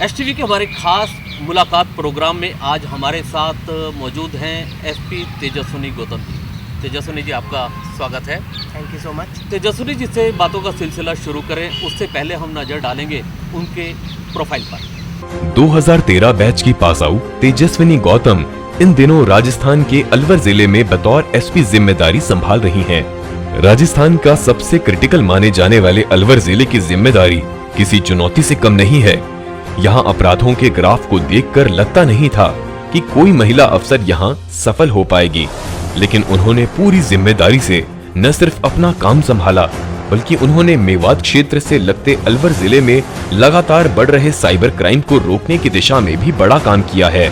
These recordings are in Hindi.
एसटीवी के हमारे खास मुलाकात प्रोग्राम में आज हमारे साथ मौजूद हैं एसपी तेजस्विनी गौतम जी। तेजस्विनी जी, आपका स्वागत है। Thank you so much. Tejaswini ji से बातों का सिलसिला शुरू करें उससे पहले हम नज़र डालेंगे उनके प्रोफाइल पर। 2013 बैच की पास आउट तेजस्विनी गौतम इन दिनों राजस्थान के अलवर जिले में बतौर एसपी जिम्मेदारी संभाल रही हैं। राजस्थान का सबसे क्रिटिकल माने जाने वाले अलवर जिले की जिम्मेदारी किसी चुनौती से कम नहीं है। यहाँ अपराधों के ग्राफ को देखकर लगता नहीं था कि कोई महिला अफसर यहाँ सफल हो पाएगी, लेकिन उन्होंने पूरी जिम्मेदारी से न सिर्फ अपना काम संभाला बल्कि उन्होंने मेवात क्षेत्र से लगते अलवर जिले में लगातार बढ़ रहे साइबर क्राइम को रोकने की दिशा में भी बड़ा काम किया है।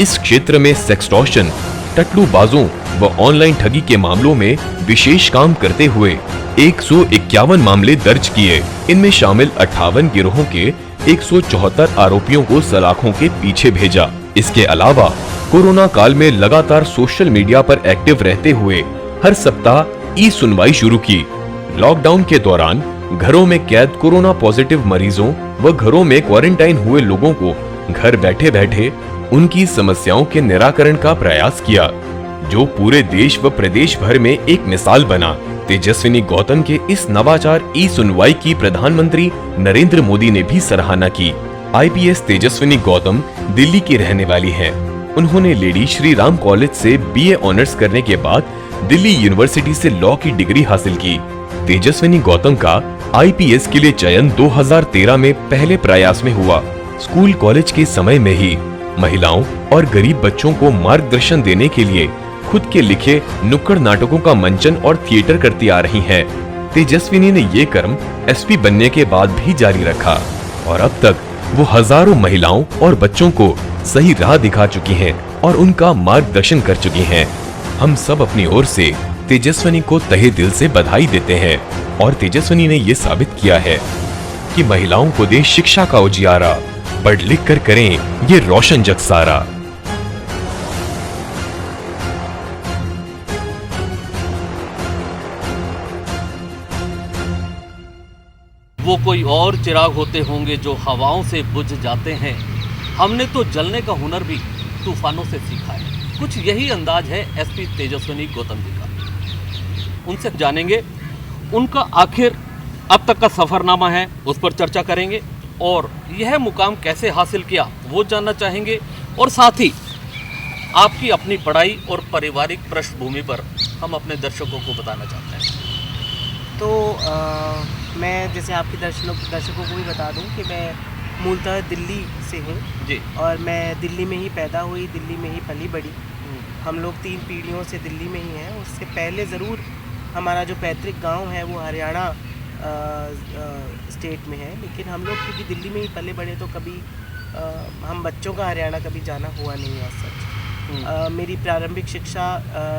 इस क्षेत्र में सेक्सटॉर्शन, टटलूबाजों व ऑनलाइन ठगी के मामलों में विशेष काम करते हुए 151 मामले दर्ज किए। इनमें शामिल 58 गिरोहों के 174 आरोपियों को सलाखों के पीछे भेजा। इसके अलावा कोरोना काल में लगातार सोशल मीडिया पर एक्टिव रहते हुए हर सप्ताह ई सुनवाई शुरू की। लॉकडाउन के दौरान घरों में कैद कोरोना पॉजिटिव मरीजों व घरों में क्वारंटाइन हुए लोगों को घर बैठे बैठे उनकी समस्याओं के निराकरण का प्रयास किया, जो पूरे देश व प्रदेश भर में एक मिसाल बना। तेजस्विनी गौतम के इस नवाचार ई सुनवाई की प्रधानमंत्री नरेंद्र मोदी ने भी सराहना की। आईपीएस तेजस्विनी गौतम दिल्ली की रहने वाली हैं। उन्होंने लेडी श्री राम कॉलेज से बीए ऑनर्स करने के बाद दिल्ली यूनिवर्सिटी से लॉ की डिग्री हासिल की। तेजस्विनी गौतम का आईपीएस के लिए चयन 2013 में पहले प्रयास में हुआ। स्कूल कॉलेज के समय में ही महिलाओं और गरीब बच्चों को मार्गदर्शन देने के लिए खुद के लिखे नुक्कड़ नाटकों का मंचन और थिएटर करती आ रही हैं। तेजस्विनी ने ये कर्म एसपी बनने के बाद भी जारी रखा और अब तक वो हजारों महिलाओं और बच्चों को सही राह दिखा चुकी हैं और उनका मार्गदर्शन कर चुकी हैं। हम सब अपनी ओर से तेजस्विनी को तहे दिल से बधाई देते हैं और तेजस्विनी ने ये साबित किया है कि महिलाओं को दे शिक्षा का उजियारा, पढ़ लिख कर करें ये रोशन जग सारा। वो कोई और चिराग होते होंगे जो हवाओं से बुझ जाते हैं। हमने तो जलने का हुनर भी तूफानों से सीखा है। कुछ यही अंदाज है एसपी तेजस्विनी गौतम जी का। उनसे जानेंगे उनका आखिर अब तक का सफरनामा है, उस पर चर्चा करेंगे और यह मुकाम कैसे हासिल किया वो जानना चाहेंगे और साथ ही आपकी अपनी पढ़ाई और पारिवारिक पृष्ठभूमि पर हम अपने दर्शकों को बताना चाहते हैं। तो मैं जैसे आपके दर्शकों को भी बता दूं कि मैं मूलतः दिल्ली से हूं जी, और मैं दिल्ली में ही पैदा हुई, दिल्ली में ही पली बड़ी। हम लोग 3 पीढ़ियों से दिल्ली में ही हैं। उससे पहले ज़रूर हमारा जो पैतृक गांव है वो हरियाणा स्टेट में है, लेकिन हम लोग क्योंकि दिल्ली में ही पले बड़े तो कभी हम बच्चों का हरियाणा कभी जाना हुआ नहीं है सच। मेरी प्रारंभिक शिक्षा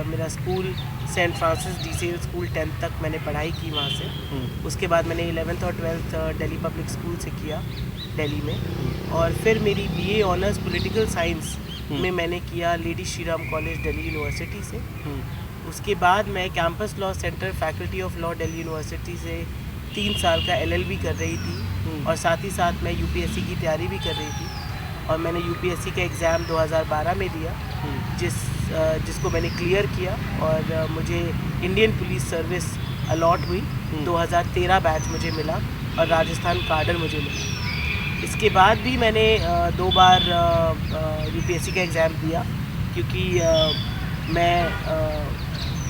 मेरा school Saint Francis de Sales school 10th तक मैंने पढ़ाई की वहाँ से। उसके बाद मैंने 11th और 12th दिल्ली पब्लिक स्कूल से किया दिल्ली में, और फिर मेरी बीए ऑनर्स पॉलिटिकल साइंस में मैंने किया lady Shri Ram college Delhi university से। उसके बाद मैं campus law centre faculty of law Delhi university से 3 साल का LLB कर रही थी और साथ ही साथ मैं यूपीएससी की तैयारी भी कर रही थी। और मैंने यूपीएससी का एग्ज़ाम 2012 में दिया जिसको मैंने क्लियर किया और मुझे इंडियन पुलिस सर्विस अलॉट हुई। 2013 बैच मुझे मिला और राजस्थान काडर मुझे मिला। इसके बाद भी मैंने 2 बार यूपीएससी का एग्ज़ाम दिया, क्योंकि मैं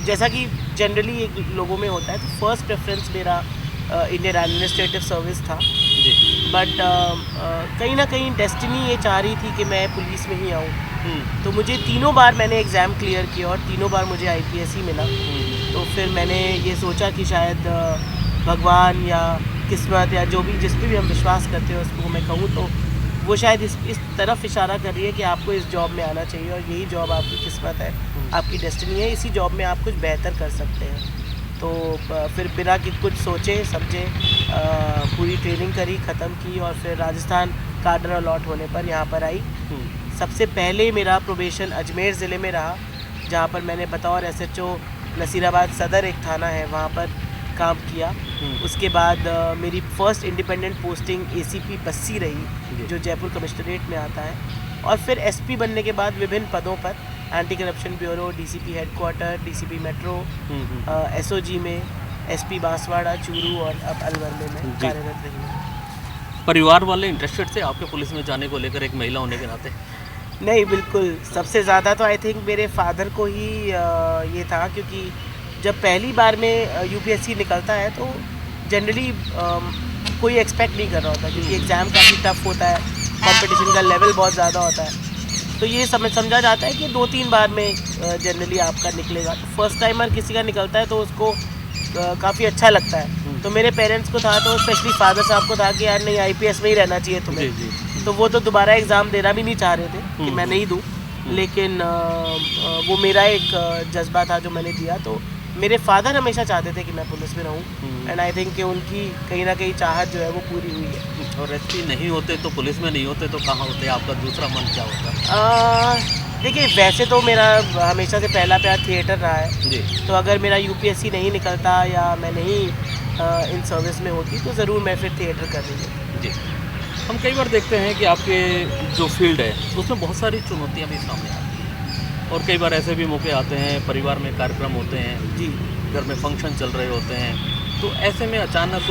जैसा कि जनरली एक लोगों में होता है तो फर्स्ट प्रेफरेंस मेरा इंडियन एडमिनिस्ट्रेटिव सर्विस था, बट कहीं ना कहीं डेस्टिनी ये चाह रही थी कि मैं पुलिस में ही आऊँ। तो मुझे 3 बार मैंने एग्ज़ाम क्लियर किया और 3 बार मुझे आईपीएस ही मिला। तो फिर मैंने ये सोचा कि शायद भगवान या किस्मत या जो भी जिस पे भी हम विश्वास करते हैं उसको मैं कहूँ तो वो शायद इस तरफ इशारा कर रही है कि आपको इस जॉब में आना चाहिए और यही जॉब आपकी किस्मत है, आपकी डेस्टिनी है, इसी जॉब में आप कुछ बेहतर कर सकते हैं। तो फिर बिना कि कुछ सोचे समझे पूरी ट्रेनिंग करी, ख़त्म की और फिर राजस्थान काडर अलॉट होने पर यहाँ पर आई। सबसे पहले मेरा प्रोबेशन अजमेर ज़िले में रहा, जहाँ पर मैंने बतौर SHO नसीराबाद सदर एक थाना है वहाँ पर काम किया। उसके बाद मेरी first independent posting ACP Bassi रही, जो जयपुर कमिश्नरेट में आता है। और फिर SP बनने के बाद विभिन्न पदों पर anti corruption bureau, DCP headquarter, DCP metro, SOG में, SP बांसवाड़ा, चूरू और अब अलवर में मैं कार्यरत रही हूँ। परिवार वाले इंटरेस्टेड थे आपके पुलिस में जाने को लेकर, एक महिला होने के नाते? नहीं, बिल्कुल। सबसे ज़्यादा तो आई थिंक मेरे फादर को ही ये था, क्योंकि जब पहली बार में UPSC निकलता है तो जनरली कोई एक्सपेक्ट नहीं कर रहा होता, क्योंकि एग्ज़ाम काफ़ी टफ होता है, कंपटीशन का लेवल बहुत ज़्यादा होता है। तो ये समझा जाता है कि 2-3 बार में जनरली आपका निकलेगा। तो फर्स्ट टाइमर किसी का निकलता है तो उसको काफ़ी अच्छा लगता है। तो मेरे पेरेंट्स को था, तो स्पेशली फादर साहब को था कि यार नहीं, IPS में ही रहना चाहिए तुम्हें। तो वो तो दोबारा एग्ज़ाम देना भी नहीं चाह रहे थे कि मैं नहीं दूँ, लेकिन वो मेरा एक जज्बा था जो मैंने दिया। तो मेरे फादर हमेशा चाहते थे कि मैं पुलिस में रहूं, एंड आई थिंक कि उनकी कहीं ना कहीं चाहत जो है वो पूरी हुई है। और SP नहीं होते तो पुलिस में नहीं होते तो कहाँ होते? आपका दूसरा मन क्या होता? देखिए, वैसे तो मेरा हमेशा से पहला प्यार थिएटर रहा है जी। तो अगर मेरा UPSC नहीं निकलता या मैं नहीं इन सर्विस में होती तो ज़रूर मैं फिर थिएटर कर रही हूँ। जी। हम कई बार देखते हैं कि आपके जो फील्ड है उसमें बहुत सारी चुनौतियाँ भी सामने आती हैं, और कई बार ऐसे भी मौके आते हैं, परिवार में कार्यक्रम होते हैं, जी, घर में फंक्शन चल रहे होते हैं, तो ऐसे में अचानक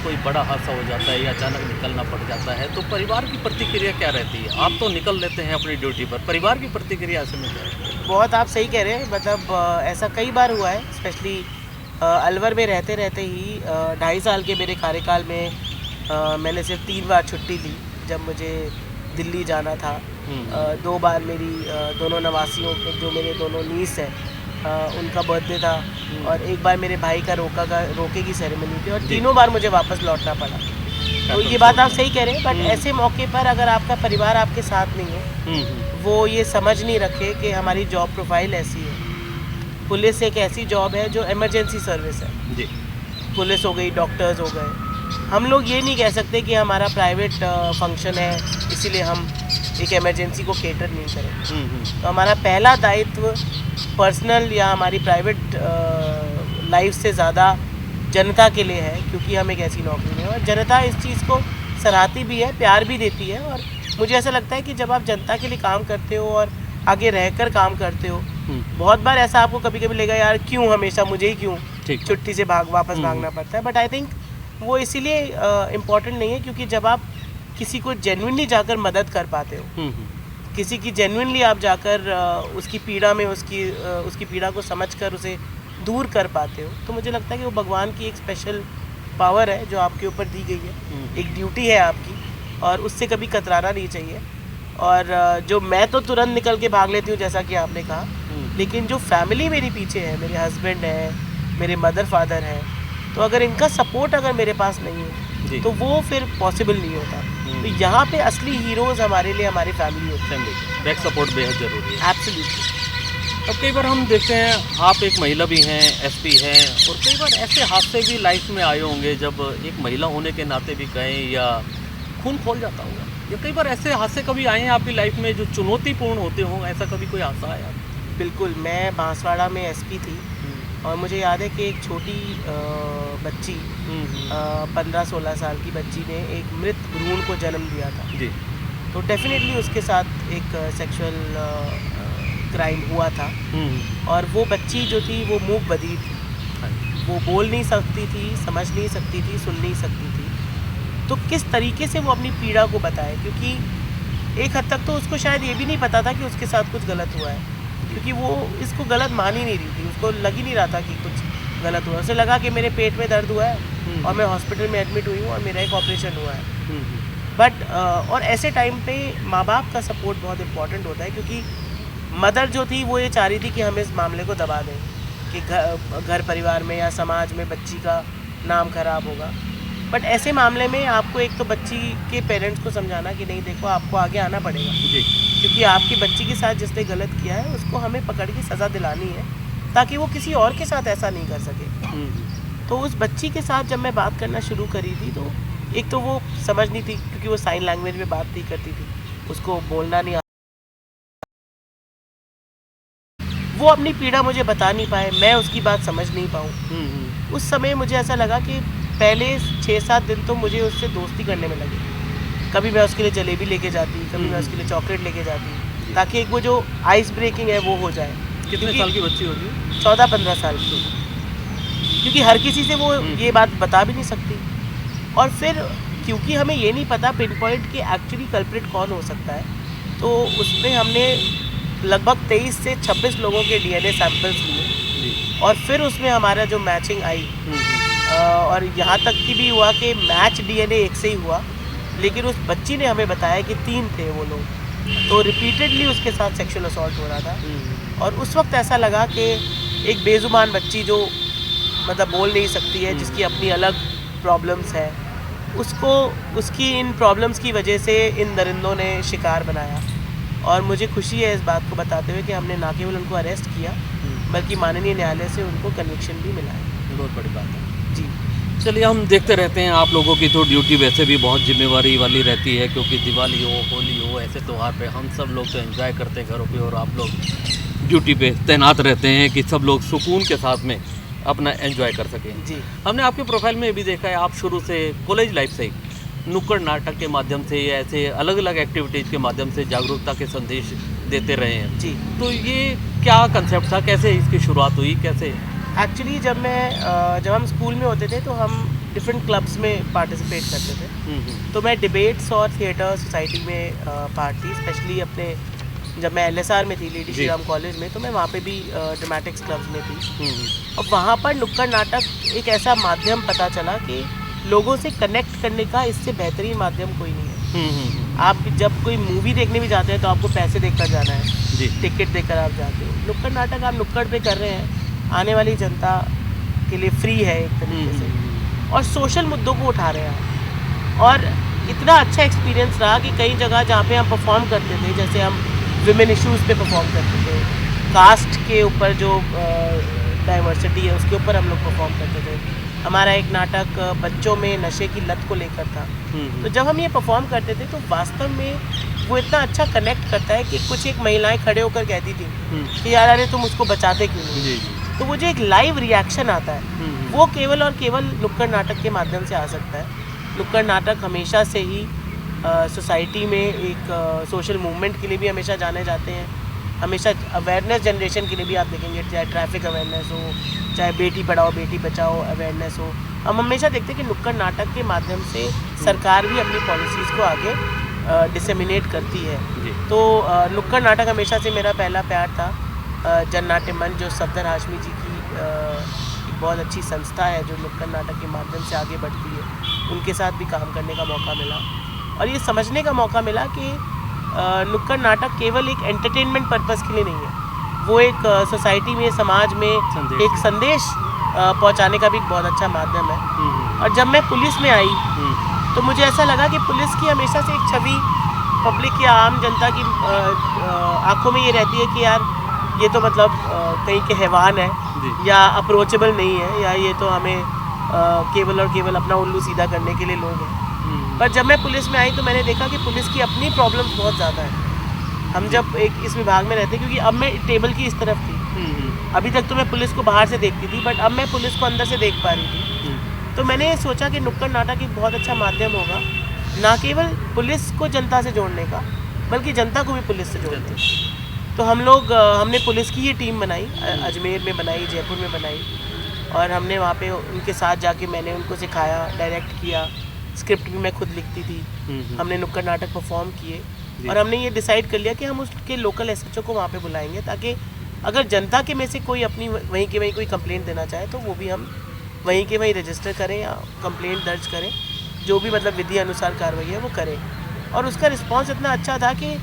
कोई बड़ा हादसा हो जाता है या अचानक निकलना पड़ जाता है, तो परिवार की प्रतिक्रिया क्या रहती है? आप तो निकल लेते हैं अपनी ड्यूटी पर, परिवार की प्रतिक्रिया ऐसे में क्या रहती है? बहुत आप सही कह रहे हैं। मतलब ऐसा कई बार हुआ है, स्पेशली अलवर में रहते रहते ही 2.5 साल के मेरे कार्यकाल में मैंने सिर्फ 3 बार छुट्टी ली जब मुझे दिल्ली जाना था। 2 बार मेरी दोनों नवासियों के, जो मेरे दोनों नीस हैं, उनका बर्थडे था, और एक बार मेरे भाई का रोके की सेरेमनी थी, और तीनों बार मुझे वापस लौटना पड़ा। तो ये बात आप सही कह रहे हैं, बट ऐसे मौके पर अगर आपका परिवार आपके साथ नहीं है, वो ये समझ नहीं रखे कि हमारी जॉब प्रोफाइल ऐसी है। पुलिस एक ऐसी जॉब है जो इमरजेंसी सर्विस है। जी। पुलिस हो गई, डॉक्टर्स हो गए। हम लोग ये नहीं कह सकते कि हमारा प्राइवेट फंक्शन है इसीलिए हम एक इमरजेंसी को केटर नहीं करें। तो हमारा पहला दायित्व पर्सनल या हमारी प्राइवेट लाइफ से ज़्यादा जनता के लिए है, क्योंकि हम एक ऐसी नौकरी में हैं और जनता इस चीज़ को सराहती भी है, प्यार भी देती है। और मुझे ऐसा लगता है कि जब आप जनता के लिए काम करते हो और आगे रहकर काम करते हो, बहुत बार ऐसा आपको कभी कभी लगेगा यार क्यों हमेशा मुझे ही क्यों छुट्टी से वापस भागना पड़ता है, बट आई थिंक वो इसीलिए इम्पोर्टेंट नहीं है क्योंकि जब आप किसी को जेन्युइनली जाकर मदद कर पाते हो, किसी की जेन्युइनली आप जाकर उसकी पीड़ा में उसकी पीड़ा को समझकर उसे दूर कर पाते हो, तो मुझे लगता है कि वो भगवान की एक स्पेशल पावर है जो आपके ऊपर दी गई है, एक ड्यूटी है आपकी और उससे कभी कतराना नहीं चाहिए। और जो मैं तो तुरंत निकल के भाग लेती हूँ जैसा कि आपने कहा, लेकिन जो फैमिली मेरे पीछे है, मेरे हस्बैंड है, मेरे मदर फादर हैं, तो अगर इनका सपोर्ट अगर मेरे पास नहीं है तो वो फिर पॉसिबल नहीं होता। तो यहाँ पे असली हीरोज़ हमारे लिए हमारी फैमिली होती है। बैक सपोर्ट बेहद ज़रूरी है। एब्सोल्युटली। अब कई बार हम देखते हैं आप एक महिला भी हैं, SP हैं, और कई बार ऐसे हादसे भी लाइफ में आए होंगे जब एक महिला होने के नाते भी कहें या खून खोल जाता होगा, या कई बार ऐसे हादसे कभी आए हैं आपकी लाइफ में जो चुनौतीपूर्ण होते हों, ऐसा कभी कोई हादसा आया? बिल्कुल, मैं बांसवाड़ा में SP थी और मुझे याद है कि एक छोटी बच्ची 15-16 साल की बच्ची ने एक मृत भ्रूण को जन्म दिया था जी। तो डेफिनेटली उसके साथ एक सेक्सुअल क्राइम हुआ था और वो बच्ची जो थी वो मूक बधिर थी, वो बोल नहीं सकती थी, समझ नहीं सकती थी, सुन नहीं सकती थी। तो किस तरीके से वो अपनी पीड़ा को बताए, क्योंकि एक हद तक तो उसको शायद ये भी नहीं पता था कि उसके साथ कुछ गलत हुआ है, क्योंकि वो इसको गलत मान ही नहीं रही थी, उसको लग ही नहीं रहा था कि कुछ गलत हुआ। उसे लगा कि मेरे पेट में दर्द हुआ है और मैं हॉस्पिटल में एडमिट हुई हूँ और मेरा एक ऑपरेशन हुआ है। बट और ऐसे टाइम पे माँ बाप का सपोर्ट बहुत इम्पॉर्टेंट होता है, क्योंकि मदर जो थी वो ये चाह रही थी कि हम इस मामले को दबा दें कि घर परिवार में या समाज में बच्ची का नाम खराब होगा। बट ऐसे मामले में आपको एक तो बच्ची के पेरेंट्स को समझाना कि नहीं देखो आपको आगे आना पड़ेगा जी, क्योंकि आपकी बच्ची के साथ जिसने गलत किया है उसको हमें पकड़ के सज़ा दिलानी है ताकि वो किसी और के साथ ऐसा नहीं कर सके। तो उस बच्ची के साथ जब मैं बात करना शुरू करी थी तो एक तो वो समझ नहीं थी क्योंकि वो साइन लैंग्वेज में बात नहीं करती थी, उसको बोलना नहीं वो अपनी पीड़ा मुझे बता नहीं पाए, मैं उसकी बात समझ नहीं पाऊँ। उस समय मुझे ऐसा लगा कि पहले 6-7 दिन तो मुझे उससे दोस्ती करने में लगे। कभी मैं उसके लिए जलेबी लेके जाती, कभी मैं उसके लिए चॉकलेट लेके जाती, ताकि एक वो जो आइस ब्रेकिंग है वो हो जाए। कितने साल की बच्ची होगी? 14-15 साल की। क्योंकि हर किसी से वो ये बात बता भी नहीं सकती। और फिर क्योंकि हमें ये नहीं पता पिन पॉइंट कि एक्चुअली कल्प्रिट कौन हो सकता है, तो उसमें हमने लगभग 23 से 26 लोगों के DNA सैंपल्स लिए और फिर उसमें हमारा जो मैचिंग आई और यहाँ तक कि भी हुआ कि मैच DNA एक से ही हुआ, लेकिन उस बच्ची ने हमें बताया कि 3 थे वो लोग, तो रिपीटेडली उसके साथ सेक्सुअल असॉल्ट हो रहा था। और उस वक्त ऐसा लगा कि एक बेजुबान बच्ची जो मतलब बोल नहीं सकती है, जिसकी अपनी अलग प्रॉब्लम्स है, उसको उसकी इन प्रॉब्लम्स की वजह से इन दरिंदों ने शिकार बनाया। और मुझे खुशी है इस बात को बताते हुए कि हमने ना केवल उनको अरेस्ट किया बल्कि माननीय न्यायालय से उनको कन्विक्शन भी मिला है। बहुत बड़ी बात है जी। चलिए, हम देखते रहते हैं आप लोगों की तो ड्यूटी वैसे भी बहुत जिम्मेवारी वाली रहती है, क्योंकि दिवाली हो, होली हो, ऐसे त्यौहार पे हम सब लोग तो एंजॉय करते हैं घरों पे, और आप लोग ड्यूटी पे तैनात रहते हैं कि सब लोग सुकून के साथ में अपना एंजॉय कर सकें। जी। हमने आपके प्रोफाइल में ये भी देखा है, आप शुरू से कॉलेज लाइफ से ही नुक्कड़ नाटक के माध्यम से या ऐसे अलग अलग एक्टिविटीज़ के माध्यम से जागरूकता के संदेश देते रहे हैं। जी। तो ये क्या कंसेप्ट था, कैसे इसकी शुरुआत हुई, कैसे? एक्चुअली जब हम स्कूल में होते थे तो हम डिफरेंट क्लब्स में पार्टिसिपेट करते थे। तो मैं डिबेट्स और थिएटर सोसाइटी में पार्ट थी, स्पेशली अपने जब मैं LSR में थी, लेडी श्री राम कॉलेज में, तो मैं वहाँ पे भी ड्रामेटिक्स क्लब्स में थी। और वहाँ पर नुक्कड़ नाटक एक ऐसा माध्यम पता चला कि लोगों से कनेक्ट करने का इससे बेहतरीन माध्यम कोई नहीं है। आप जब कोई मूवी देखने भी जाते हैं तो आपको पैसे देकर जाना है जी। टिकट देकर आप जाते हो। नुक्कड़ नाटक आप नुक्कड़ पे कर रहे हैं, आने वाली जनता के लिए फ्री है एक तरीके से, और सोशल मुद्दों को उठा रहे हैं। और इतना अच्छा एक्सपीरियंस रहा कि कई जगह जहाँ पे हम परफॉर्म करते थे, जैसे हम विमेन इश्यूज़ पे परफॉर्म करते थे, कास्ट के ऊपर जो डाइवर्सिटी है उसके ऊपर हम लोग परफॉर्म करते थे। हमारा एक नाटक बच्चों में नशे की लत को लेकर था। तो जब हम ये परफॉर्म करते थे तो वास्तव में वो इतना अच्छा कनेक्ट करता है कि कुछ एक महिलाएं खड़े होकर कहती थी कि यार अरे तुम उसको बचाते क्यों नहीं। तो वो जो एक लाइव रिएक्शन आता है वो केवल और केवल नुक्कड़ नाटक के माध्यम से आ सकता है। नुक्कड़ नाटक हमेशा से ही सोसाइटी में एक सोशल मूवमेंट के लिए भी हमेशा जाने जाते हैं, हमेशा अवेयरनेस जनरेशन के लिए भी आप देखेंगे, चाहे ट्रैफिक अवेयरनेस हो, चाहे बेटी पढ़ाओ बेटी बचाओ अवेयरनेस हो। हम हमेशा देखते हैं कि नुक्कड़ नाटक के माध्यम से सरकार भी अपनी पॉलिसीज़ को आगे डिसेमिनेट करती है। तो नुक्कड़ नाटक हमेशा से मेरा पहला प्यार था। जननाट्य मंच जो सफदर हाशमी जी की एक बहुत अच्छी संस्था है जो नुक्कड़ नाटक के माध्यम से आगे बढ़ती है, उनके साथ भी काम करने का मौका मिला और ये समझने का मौका मिला कि नुक्कड़ नाटक केवल एक एंटरटेनमेंट पर्पस के लिए नहीं है, वो एक सोसाइटी में, समाज में एक संदेश पहुंचाने का भी एक बहुत अच्छा माध्यम है। और जब मैं पुलिस में आई तो मुझे ऐसा लगा कि पुलिस की हमेशा से एक छवि पब्लिक या आम जनता की आंखों में ये रहती है कि यार ये तो मतलब कहीं के हैवान है या अप्रोचेबल नहीं है, या ये तो हमें केवल और केवल अपना उल्लू सीधा करने के लिए लोग हैं। पर जब मैं पुलिस में आई तो मैंने देखा कि पुलिस की अपनी प्रॉब्लम्स बहुत ज़्यादा है। हम जब एक इस विभाग में रहते, क्योंकि अब मैं टेबल की इस तरफ थी, अभी तक तो मैं पुलिस को बाहर से देखती थी, बट अब मैं पुलिस को अंदर से देख पा रही थी। तो मैंने सोचा कि नुक्कड़ नाटक एक बहुत अच्छा माध्यम होगा, ना केवल पुलिस को जनता से जोड़ने का बल्कि जनता को भी पुलिस से जोड़ने का। तो हमने पुलिस की ये टीम बनाई, अजमेर में बनाई, जयपुर में बनाई, और हमने वहाँ पे उनके साथ जाके मैंने उनको सिखाया, डायरेक्ट किया, स्क्रिप्ट भी मैं खुद लिखती थी। हमने नुक्कड़ नाटक परफॉर्म किए और हमने ये डिसाइड कर लिया कि हम उसके लोकल SHO को वहाँ पे बुलाएंगे, ताकि अगर जनता के में से कोई अपनी वहीं के वहीं कोई कंप्लेंट देना चाहे तो वो भी हम वहीं के वहीं रजिस्टर करें या कंप्लेंट दर्ज करें, जो भी मतलब विधि अनुसार कार्रवाई है वो करें। और उसका रिस्पांस इतना अच्छा था कि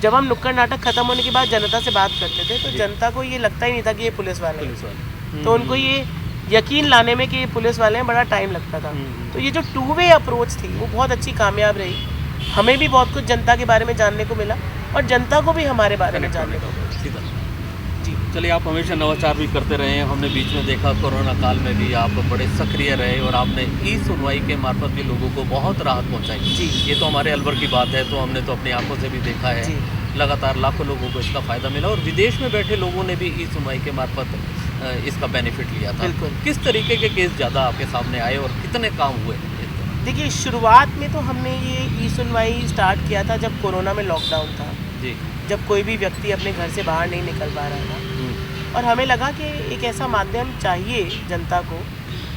जब हम नुक्कड़ नाटक ख़त्म होने के बाद जनता से बात करते थे तो जनता को ये लगता ही नहीं था कि ये पुलिस वाले हैं। तो उनको ये यकीन लाने में कि ये पुलिस वाले हैं बड़ा टाइम लगता था। तो ये जो 2 वे अप्रोच थी वो बहुत अच्छी कामयाब रही। हमें भी बहुत कुछ जनता के बारे में जानने को मिला और जनता को भी हमारे बारे में जानने को मिला। जी, चलिए, आप हमेशा नवाचार भी करते रहे हैं। हमने बीच में देखा कोरोना काल में भी आप बड़े सक्रिय रहे और आपने ई-सुनवाई के मार्फत भी लोगों को बहुत राहत पहुंचाई। जी, ये तो हमारे अलवर की बात है, तो हमने तो अपनी आंखों से भी देखा है। लगातार लाखों लोगों को इसका फ़ायदा मिला और विदेश में बैठे लोगों ने भी ई सुनवाई के मार्फत इसका बेनिफिट लिया था। बिल्कुल। किस तरीके के केस ज़्यादा आपके सामने आए और कितने काम हुए? देखिए, शुरुआत में तो हमने ये ई सुनवाई स्टार्ट किया था जब कोरोना में लॉकडाउन था, जी। जब कोई भी व्यक्ति अपने घर से बाहर नहीं निकल पा रहा था, और हमें लगा कि एक ऐसा माध्यम चाहिए जनता को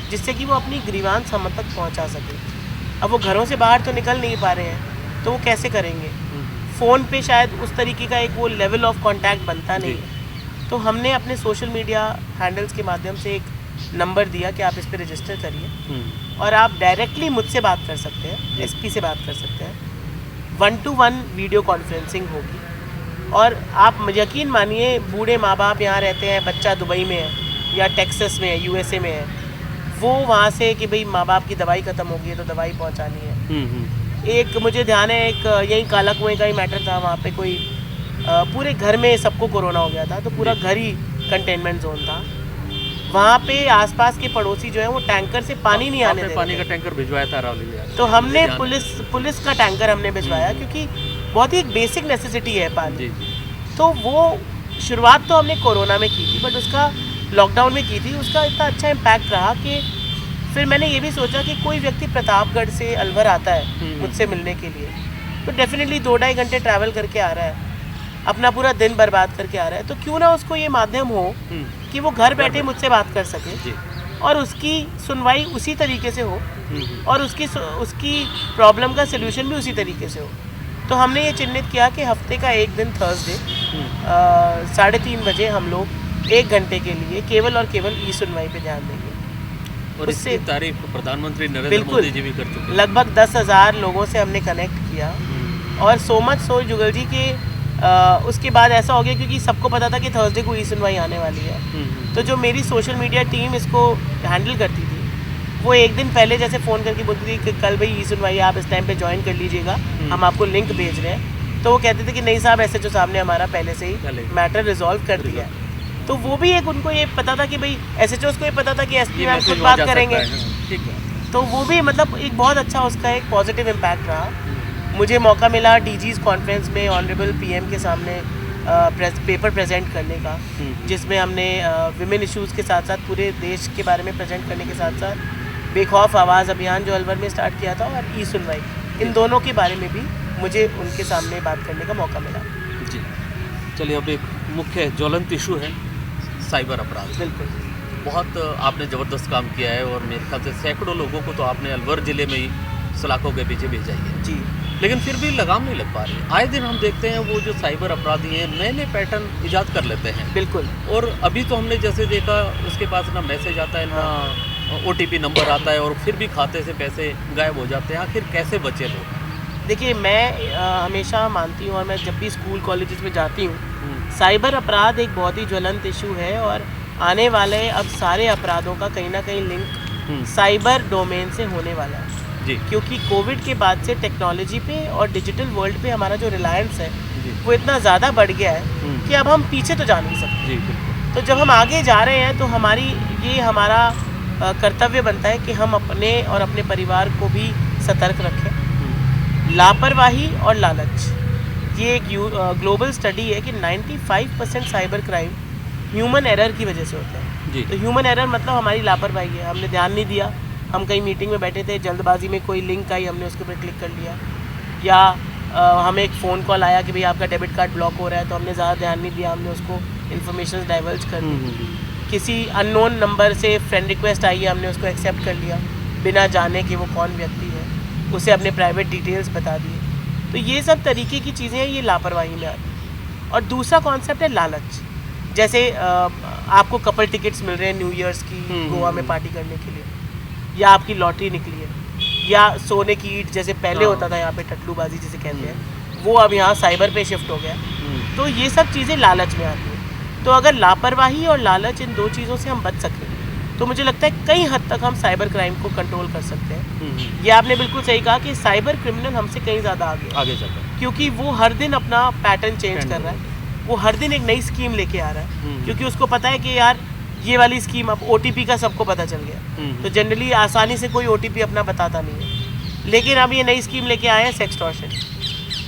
जिससे कि वो अपनी ग्रीवांस हम तक पहुंचा सके। अब वो घरों से बाहर तो निकल नहीं पा रहे हैं, तो वो कैसे करेंगे? फ़ोन पे शायद उस तरीके का एक वो लेवल ऑफ कांटेक्ट बनता नहीं है। तो हमने अपने सोशल मीडिया हैंडल्स के माध्यम से एक नंबर दिया कि आप इस पर रजिस्टर करिए और आप डायरेक्टली मुझसे बात कर सकते हैं, एसपी से बात कर सकते हैं। 1-to-1 वीडियो कॉन्फ्रेंसिंग होगी और आप यकीन मानिए, बूढ़े माँ बाप यहाँ रहते हैं, बच्चा दुबई में है या टेक्सास में है, यूएसए में है, वो वहाँ से कि भाई माँ बाप की दवाई ख़त्म हो गई है तो दवाई पहुँचानी है। एक मुझे ध्यान है, एक यही काला कुएं का ही मैटर था, वहाँ पे कोई पूरे घर में सबको कोरोना हो गया था, तो पूरा घर ही कंटेनमेंट जोन था। वहाँ पे आसपास के पड़ोसी जो है वो टैंकर से पानी नहीं आने दे रहे पानी थे। का टैंकर भिजवाया था रावली, तो हमने पुलिस का टैंकर हमने भिजवाया, क्योंकि बहुत ही एक बेसिक नेसेसिटी है पानी। जी। तो वो शुरुआत तो हमने कोरोना में की थी, बट उसका लॉकडाउन में की थी, उसका इतना अच्छा इम्पैक्ट रहा कि फिर मैंने ये भी सोचा कि कोई व्यक्ति प्रतापगढ़ से अलवर आता है मुझसे मिलने के लिए, तो डेफिनेटली 2-2.5 घंटे ट्रैवल करके आ रहा है, अपना पूरा दिन बर्बाद करके आ रहा है, तो क्यों ना उसको ये माध्यम हो कि वो घर बैठे मुझसे बात कर सके और उसकी सुनवाई उसी तरीके से हो और उसकी प्रॉब्लम का सलूशन भी उसी तरीके से हो। तो हमने ये चिन्हित किया कि हफ्ते का एक दिन थर्सडे 3:30 बजे हम लोग 1 घंटे के लिए केवल और केवल ई सुनवाई पे ध्यान देंगे। और इसकी तारीफ प्रधानमंत्री नरेंद्र मोदी जी भी कर चुके हैं। लगभग 10,000 लोगों से हमने कनेक्ट किया और सो मच सो जुगल जी के उसके बाद ऐसा हो गया, क्योंकि सबको पता था कि थर्सडे को ई सुनवाई आने वाली है, तो जो मेरी सोशल मीडिया टीम इसको हैंडल करती थी, वो एक दिन पहले जैसे फ़ोन करके बोलती थी कि कल भाई ई सुनवाई आप इस टाइम पे ज्वाइन कर लीजिएगा, हम आपको लिंक भेज रहे हैं। तो वो कहते थे कि नहीं साहब, SHO साहब ने हमारा पहले से ही मैटर रिजॉल्व कर दिया है। तो वो भी एक उनको ये पता था कि भाई SHOs को ये पता था कि SP मैम खुद बात करेंगे, तो वो भी मतलब एक बहुत अच्छा उसका एक पॉजिटिव इम्पैक्ट रहा। मुझे मौका मिला DG's कॉन्फ्रेंस में ऑनरेबल PM के सामने पेपर प्रेजेंट करने का, जिसमें हमने विमेन इश्यूज़ के साथ साथ पूरे देश के बारे में प्रेजेंट करने के साथ साथ बेखौफ आवाज़ अभियान जो अलवर में स्टार्ट किया था और ई सुनवाई, इन दोनों के बारे में भी मुझे उनके सामने बात करने का मौका मिला। जी, चलिए, अब एक मुख्य ज्वलंत इशू है साइबर अपराध। बिल्कुल, बहुत आपने ज़बरदस्त काम किया है और मेरे ख्याल से सैकड़ों लोगों को तो आपने अलवर ज़िले में ही सलाखों के पीछे भेजा ही है। जी, लेकिन फिर भी लगाम नहीं लग पा रही। आए दिन हम देखते हैं वो जो साइबर अपराधी हैं नए नए पैटर्न ईजाद कर लेते हैं। बिल्कुल। और अभी तो हमने जैसे देखा, उसके पास ना मैसेज आता है, ना OTP नंबर आता है, और फिर भी खाते से पैसे गायब हो जाते हैं। आखिर कैसे बचे लोग? देखिए, मैं हमेशा मानती हूँ और मैं जब भी स्कूल कॉलेजेस में जाती हूँ, साइबर अपराध एक बहुत ही ज्वलंत इशू है और आने वाले अब सारे अपराधों का कहीं ना कहीं लिंक साइबर डोमेन से होने वाला है। जी, क्योंकि कोविड के बाद से टेक्नोलॉजी पे और डिजिटल वर्ल्ड पे हमारा जो रिलायंस है वो इतना ज़्यादा बढ़ गया है कि अब हम पीछे तो जा नहीं सकते। जी, बिल्कुल। तो जब हम आगे जा रहे हैं तो हमारा कर्तव्य बनता है कि हम अपने और अपने परिवार को भी सतर्क रखें। लापरवाही और लालच, ये एक ग्लोबल स्टडी है कि 95% साइबर क्राइम ह्यूमन एरर की वजह से होते हैं। तो ह्यूमन एरर मतलब हमारी लापरवाही है, हमने ध्यान नहीं दिया, हम कहीं मीटिंग में बैठे थे, जल्दबाजी में कोई लिंक आई, हमने उसके ऊपर क्लिक कर लिया, या हमें एक फ़ोन कॉल आया कि भाई आपका डेबिट कार्ड ब्लॉक हो रहा है, तो हमने ज़्यादा ध्यान नहीं दिया, हमने उसको इन्फॉर्मेशन डाइवर्ज कर दी। किसी अननोन नंबर से फ्रेंड रिक्वेस्ट आई है, हमने उसको एक्सेप्ट कर लिया बिना जाने कि वो कौन व्यक्ति है, उसे अपने प्राइवेट डिटेल्स बता दिए। तो ये सब तरीके की चीज़ें हैं, ये लापरवाही में आती है। और दूसरा कॉन्सेप्ट है लालच। जैसे आपको कपल टिकट्स मिल रहे हैं न्यू ईयर्स की गोवा में पार्टी करने के लिए, या आपकी लॉटरी निकली है, या सोने की ईंट जैसे पहले होता था यहाँ पे टटलूबाजी जिसे कहते हैं, वो अब यहाँ साइबर पे शिफ्ट हो गया। तो ये सब चीज़ें लालच में आती हैं। तो अगर लापरवाही और लालच, इन दो चीज़ों से हम बच सकें तो मुझे लगता है कई हद तक हम साइबर क्राइम को कंट्रोल कर सकते हैं। ये आपने बिल्कुल सही कहा कि साइबर क्रिमिनल हमसे कहीं ज़्यादा आगे चल रहा है, क्योंकि वो हर दिन अपना पैटर्न चेंज कर रहा है, वो हर दिन एक नई स्कीम लेके आ रहा है, क्योंकि उसको पता है कि यार ये वाली स्कीम, अब OTP का सबको पता चल गया, तो जनरली आसानी से कोई OTP अपना बताता नहीं है। लेकिन अब ये नई स्कीम लेके आए हैं सेक्सटॉर्शन,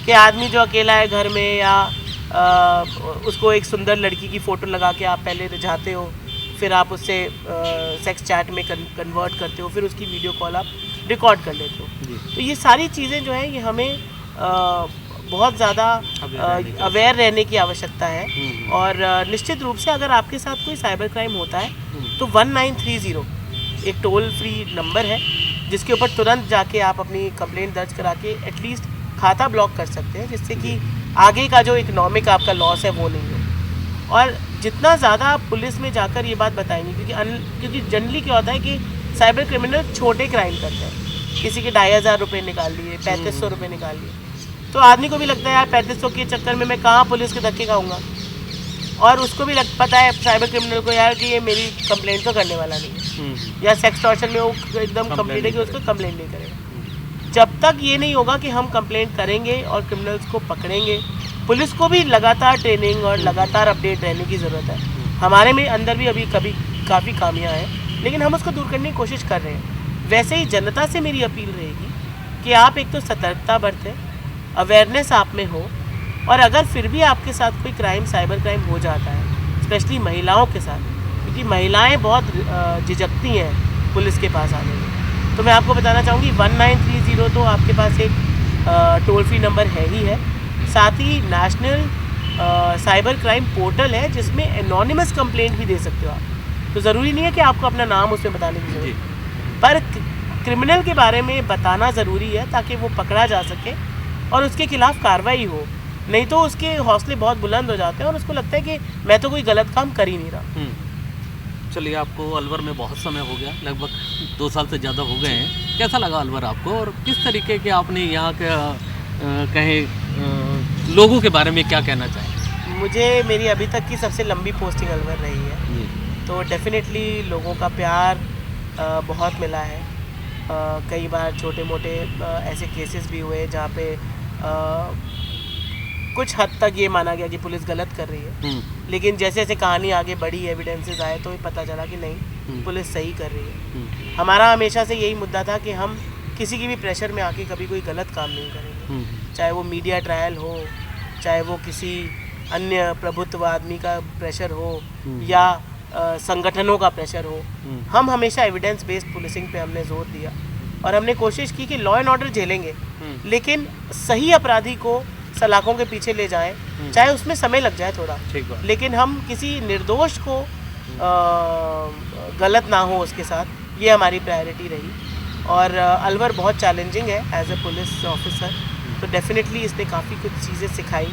कि आदमी जो अकेला है घर में या उसको एक सुंदर लड़की की फ़ोटो लगा के आप पहले रिझाते हो, फिर आप उससे सेक्स चैट में कन्वर्ट करते हो, फिर उसकी वीडियो कॉल आप रिकॉर्ड कर लेते हो। तो ये सारी चीज़ें जो हैं ये हमें बहुत ज़्यादा अवेयर रहने की आवश्यकता है। और निश्चित रूप से अगर आपके साथ कोई साइबर क्राइम होता है तो 1930 एक टोल फ्री नंबर है जिसके ऊपर तुरंत जाके आप अपनी कंप्लेंट दर्ज करा के एटलीस्ट खाता ब्लॉक कर सकते हैं, जिससे कि आगे का जो इकोनॉमिक आपका लॉस है वो नहीं हो। और जितना ज़्यादा आप पुलिस में जाकर ये बात बताएंगे, क्योंकि जनरली क्या होता है कि साइबर क्रिमिनल छोटे क्राइम करते हैं, किसी के 2500 रुपये निकाल लिए, 3500 रुपये निकाल लिए, तो आदमी को भी लगता है यार 3500 के चक्कर में मैं कहाँ पुलिस के धक्के खाऊंगा। और उसको भी पता है साइबर क्रिमिनल को यार कि ये मेरी कंप्लेंट तो करने वाला नहीं है, या सेक्स टॉर्चर में वो एकदम कंप्लीट है कि उसको कंप्लेंट नहीं करेगा। जब तक ये नहीं होगा कि हम कंप्लेंट करेंगे और क्रिमिनल्स को पकड़ेंगे, पुलिस को भी लगातार ट्रेनिंग और लगातार अपडेट रहने की ज़रूरत है। हमारे में अंदर भी अभी काफ़ी खामियां हैं, लेकिन हम उसको दूर करने की कोशिश कर रहे हैं। वैसे ही जनता से मेरी अपील रहेगी कि आप एक तो सतर्कता बरतें, अवेयरनेस आप में हो, और अगर फिर भी आपके साथ कोई क्राइम साइबर क्राइम हो जाता है, स्पेशली महिलाओं के साथ, क्योंकि महिलाएं बहुत झिझकती हैं पुलिस के पास आने में, तो मैं आपको बताना चाहूँगी 1930 तो आपके पास एक टोल फ्री नंबर है ही है। साथ ही नेशनल साइबर क्राइम पोर्टल है जिसमें एनोनिमस कंप्लेंट भी दे सकते हो आप। तो ज़रूरी नहीं है कि आपको अपना नाम उसमें बताने की ज़रूरत है, पर क्रिमिनल के बारे में बताना ज़रूरी है ताकि वो पकड़ा जा सके और उसके खिलाफ कार्रवाई हो। नहीं तो उसके हौसले बहुत बुलंद हो जाते हैं और उसको लगता है कि मैं तो कोई गलत काम कर ही नहीं रहा। चलिए, आपको अलवर में बहुत समय हो गया, लगभग 2 साल से ज़्यादा हो गए हैं। कैसा लगा अलवर आपको, और किस तरीके के आपने यहाँ के लोगों के बारे में क्या कहना चाहें? मुझे मेरी अभी तक की सबसे लंबी पोस्टिंग अलवर रही है, तो डेफिनेटली लोगों का प्यार बहुत मिला है। कई बार छोटे मोटे ऐसे केसेस भी हुए जहाँ पे कुछ हद तक ये माना गया कि पुलिस गलत कर रही है, लेकिन जैसे जैसे कहानी आगे बढ़ी, एविडेंसेस आए, तो ये पता चला कि नहीं, पुलिस सही कर रही है। हमारा हमेशा से यही मुद्दा था कि हम किसी की भी प्रेशर में आके कभी कोई गलत काम नहीं करेंगे, चाहे वो मीडिया ट्रायल हो, चाहे वो किसी अन्य प्रभुत्व आदमी का प्रेशर हो, या संगठनों का प्रेशर हो। हम हमेशा एविडेंस बेस्ड पुलिसिंग पे हमने जोर दिया और हमने कोशिश की कि लॉ एंड ऑर्डर झेलेंगे, लेकिन सही अपराधी को सलाखों के पीछे ले जाएं, चाहे उसमें समय लग जाए थोड़ा, लेकिन हम किसी निर्दोष को गलत ना हो उसके साथ, ये हमारी प्रायोरिटी रही। और अलवर बहुत चैलेंजिंग है एज ए पुलिस ऑफिसर, तो डेफिनेटली इसने काफ़ी कुछ चीज़ें सिखाई।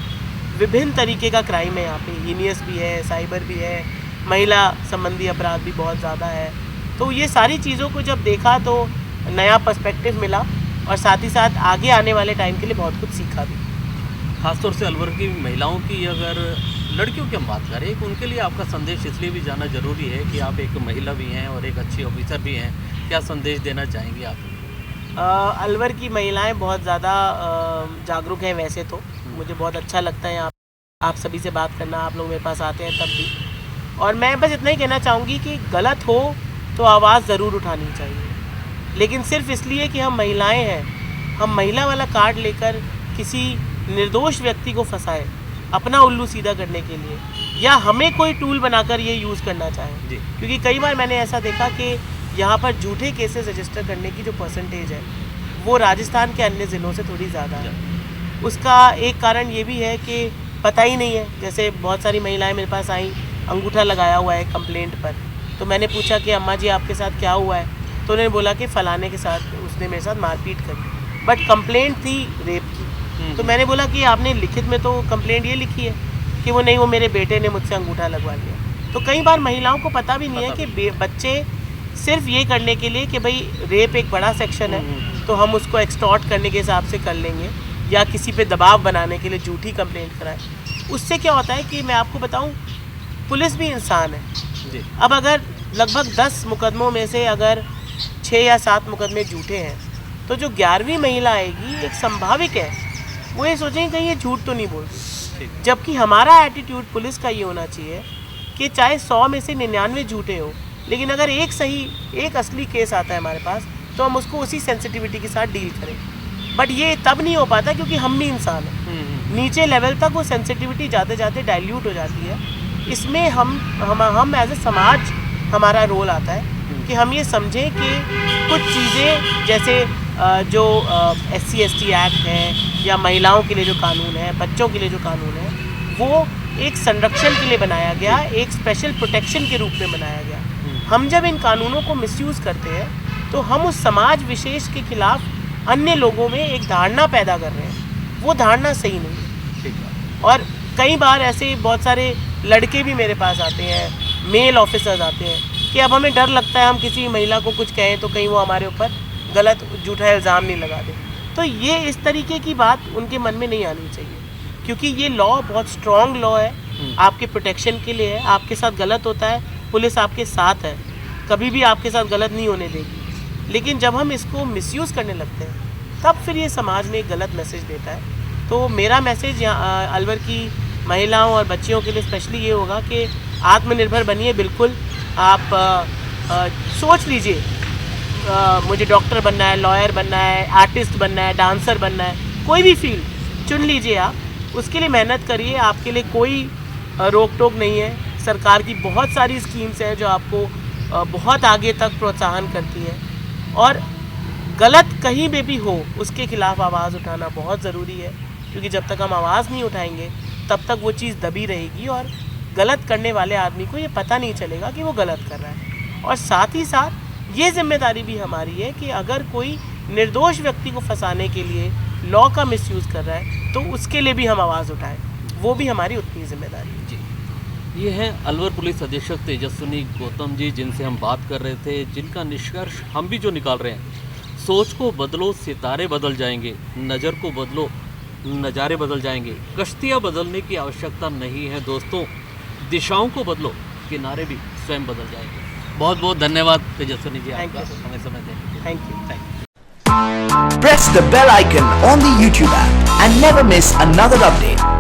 विभिन्न तरीके का क्राइम है यहाँ पे, हीनियस भी है, साइबर भी है, महिला संबंधी अपराध भी बहुत ज़्यादा है। तो ये सारी चीज़ों को जब देखा तो नया पर्सपेक्टिव मिला, और साथ ही साथ आगे आने वाले टाइम के लिए बहुत कुछ सीखा भी। खासतौर से अलवर की महिलाओं की अगर लड़कियों की हम बात करें, एक उनके लिए आपका संदेश इसलिए भी जाना जरूरी है कि आप एक महिला भी हैं और एक अच्छी ऑफिसर भी हैं। क्या संदेश देना चाहेंगी आप? अलवर की महिलाएं बहुत ज़्यादा जागरूक हैं वैसे तो, मुझे बहुत अच्छा लगता है आप सभी से बात करना, आप लोग मेरे पास आते हैं तब भी। और मैं बस इतना ही कहना चाहूँगी कि गलत हो तो आवाज़ ज़रूर उठानी चाहिए, लेकिन सिर्फ इसलिए कि हम महिलाएं हैं, हम महिला वाला कार्ड लेकर किसी निर्दोष व्यक्ति को फंसाए अपना उल्लू सीधा करने के लिए, या हमें कोई टूल बनाकर ये यूज़ करना चाहें। क्योंकि कई बार मैंने ऐसा देखा कि यहाँ पर झूठे केसेस रजिस्टर करने की जो परसेंटेज है वो राजस्थान के अन्य ज़िलों से थोड़ी ज़्यादा है। उसका एक कारण ये भी है कि पता ही नहीं है। जैसे बहुत सारी महिलाएं मेरे पास आई, अंगूठा लगाया हुआ है कंप्लेंट पर, तो मैंने पूछा कि अम्मा जी आपके साथ क्या हुआ है, तो उन्होंने बोला कि फ़लाने के साथ उसने मेरे साथ मारपीट करी, बट कंप्लेंट थी रेप की। तो मैंने बोला कि आपने लिखित में तो कंप्लेंट ये लिखी है कि वो नहीं, वो मेरे बेटे ने मुझसे अंगूठा लगवा लिया। तो कई बार महिलाओं को पता भी नहीं है कि बच्चे सिर्फ ये करने के लिए कि भाई रेप एक बड़ा सेक्शन है तो हम उसको एक्सटॉर्ट करने के हिसाब से कर लेंगे, या किसी पे दबाव बनाने के लिए झूठी कंप्लेंट कराएं। उससे क्या होता है कि मैं आपको बताऊं, पुलिस भी इंसान है। अब अगर लगभग 10 मुकदमों में से अगर 6 या 7 मुकदमे झूठे हैं, तो जो 11वीं महिला आएगी एक संभाविक है वो ये सोचेंगे कहीं ये झूठ तो नहीं बोलती। जबकि हमारा एटीट्यूड पुलिस का ये होना चाहिए कि चाहे 100 में से 99 झूठे हो, लेकिन अगर एक असली केस आता है हमारे पास, तो हम उसको उसी सेंसिटिविटी के साथ डील करें। बट ये तब नहीं हो पाता क्योंकि हम भी इंसान हैं। नीचे लेवल तक वो सेंसिटिविटी जाते जाते डाइल्यूट हो जाती है। इसमें हम एज ए समाज हमारा रोल आता है कि हम ये समझें कि कुछ चीज़ें जैसे जो SC/ST एक्ट है या महिलाओं के लिए जो कानून है, बच्चों के लिए जो कानून है, वो एक संरक्षण के लिए बनाया गया, एक स्पेशल प्रोटेक्शन के रूप में बनाया गया। हम जब इन कानूनों को मिसयूज़ करते हैं तो हम उस समाज विशेष के खिलाफ अन्य लोगों में एक धारणा पैदा कर रहे हैं। वो धारणा सही नहीं है। और कई बार ऐसे बहुत सारे लड़के भी मेरे पास आते हैं, मेल ऑफिसर्स आते हैं कि अब हमें डर लगता है हम किसी महिला को कुछ कहें तो कहीं वो हमारे ऊपर गलत झूठा इल्ज़ाम नहीं लगा दे। तो ये इस तरीके की बात उनके मन में नहीं आनी चाहिए, क्योंकि ये लॉ बहुत स्ट्रॉन्ग लॉ है, आपके प्रोटेक्शन के लिए है। आपके साथ गलत होता है, पुलिस आपके साथ है, कभी भी आपके साथ गलत नहीं होने देगी। लेकिन जब हम इसको मिसयूज़ करने लगते हैं तब फिर ये समाज में एक गलत मैसेज देता है। तो मेरा मैसेज यहाँ अलवर की महिलाओं और बच्चियों के लिए स्पेशली ये होगा कि आत्मनिर्भर बनिए। बिल्कुल आप सोच लीजिए मुझे डॉक्टर बनना है, लॉयर बनना है, आर्टिस्ट बनना है, डांसर बनना है, कोई भी फील्ड चुन लीजिए आप, उसके लिए मेहनत करिए। आपके लिए कोई रोक टोक नहीं है। सरकार की बहुत सारी स्कीम्स हैं जो आपको बहुत आगे तक प्रोत्साहन करती हैं। और गलत कहीं पे भी हो उसके खिलाफ आवाज़ उठाना बहुत ज़रूरी है, क्योंकि जब तक हम आवाज़ नहीं उठाएंगे तब तक वो चीज़ दबी रहेगी और गलत करने वाले आदमी को ये पता नहीं चलेगा कि वो गलत कर रहा है। और साथ ही साथ ये जिम्मेदारी भी हमारी है कि अगर कोई निर्दोष व्यक्ति को फंसाने के लिए लॉ का मिसयूज़ कर रहा है तो उसके लिए भी हम आवाज़ उठाएं, वो भी हमारी उतनी जिम्मेदारी है। जी, ये हैं अलवर पुलिस अधीक्षक तेजस्विनी गौतम जी, जिनसे हम बात कर रहे थे, जिनका निष्कर्ष हम भी जो निकाल रहे हैं, सोच को बदलो सितारे बदल जाएंगे, नज़र को बदलो नज़ारे बदल जाएंगे। कश्तियाँ बदलने की आवश्यकता नहीं है दोस्तों, दिशाओं को बदलो, किनारे भी स्वयं बदल जाएंगे। बहुत बहुत धन्यवाद तेजस्विनी जी, आपका हमें समय देने के लिए। Thank you. Press the bell icon on the YouTube app and never miss another update.